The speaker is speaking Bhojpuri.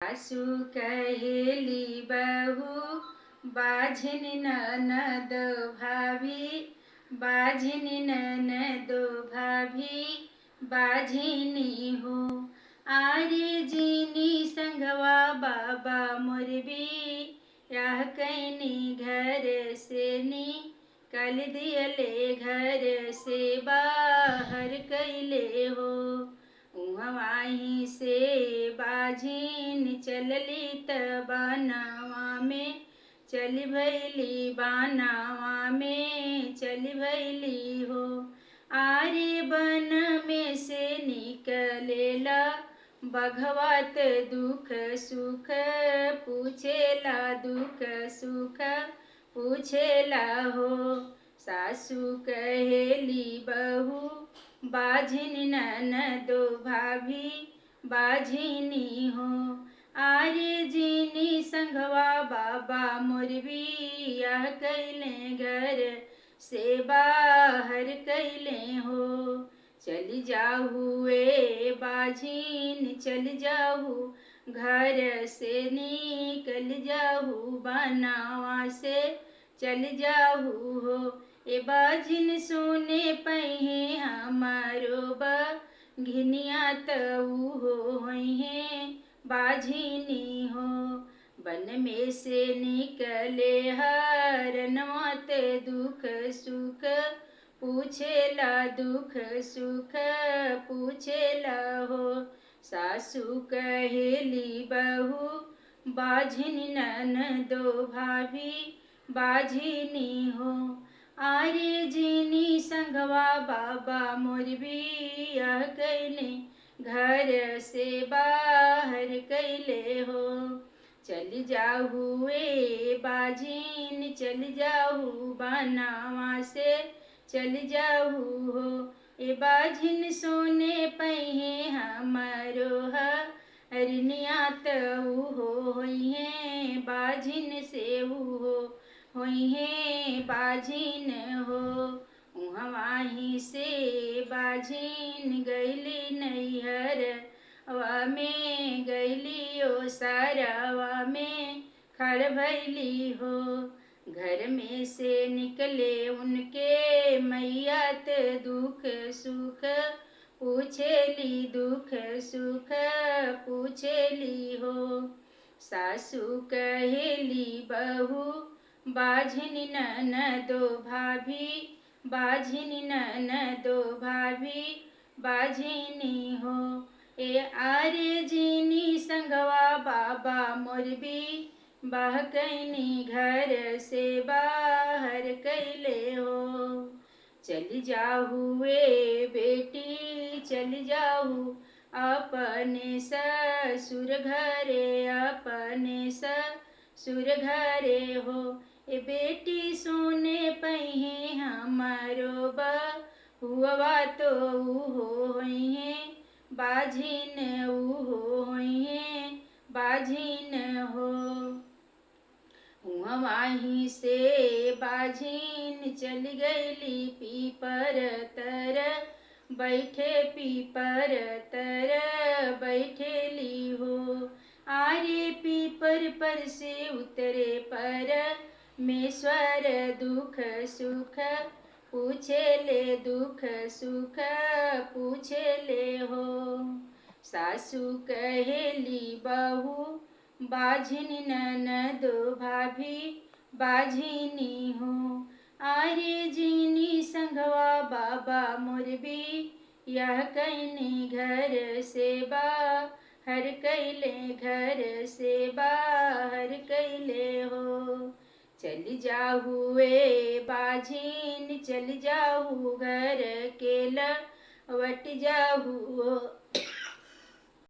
सासू कहेली बहू बाझिन ननद भाभी, बाझिन ननद भाभी बाझिनी हो। आरे जीनी संगवा बाबा मोरबी, यह कैनी घर से निकल दियले घर से बाहर कैले हो। वहीं से बाझिन चलली त बनावा में चली भैली, बानावा में चली भैली हो। आरे बन में से निकलेला बघवात दुख सुख पूछेला, दुख सुख पूछेला हो। सासू कहेली बहू बाझिन ननदो भाभी बाझिनी हो। आरे जीनी संगवा बाबा मोरबी, यह कैले घर से बाहर कैले हो। चली जाहू ए बाझिन चल जाहू, घर से निकल जाहू, बनावा से चल जाहू हो। ए बाझिन सुने पहे हमारो घिनिया तऊ हो हैं बाझिनी हो। बन में से निकले हरनवत दुख सुख पूछेला, दुख सुख पूछेला हो। सासू कहेली बहू बाझिन ननदो भाभी बाझिनी हो। आरे जीनी संगवा बाबा मोरबी, यह कैले घर से बाहर कैले हो। चल जाहू ए बाझिन चल जाहू, बनावा से चल जाहू हो। ए बाझिन सोने पहे हमारो हरनिया तऊ हो हैं बाझिन से हो हैं बाझिन हो। वहीं से बाझिन गैली नैहर वा में गैली ओ सारावा में खड़ भैली हो। घर में से निकले उनके मैयात दुख सुख पूछेली, दुख सुख पूछेली हो। सासू कहेली बहू बाझिन ननदो भाभी बाझिन ननदो भाभी बाझिनी हो। ए आरे जीनी संगवा बाबा मोरबी, बहकैनी घर से बाहर कैले हो। चल जाहू ए बेटी चल जाहू, अपने ससुर घरे अपने ससुर घरे हो। ए बेटी सुने पहे हमारो बहुआ तो हो हैं बाझिन हो हैं बाझिन हो। वहीं से बाझिन चल गईली पीपर तर बैठे, पीपर तर बैठेली हो। आरे पीपर पर से उतरे परमेश्वर, दुख सुख पूछेले, दुख सुख पूछेले हो। सासू कहेली बहू बाझिन ननदो भाभी बाझिनी हो। आरे जीनी संगवा बाबा मोरबी, यह कैने घर से बाहर कैले घर से बाहर कैले हो। चल जाहू ए बाझिन चल जाहू, घर के लवट जाहू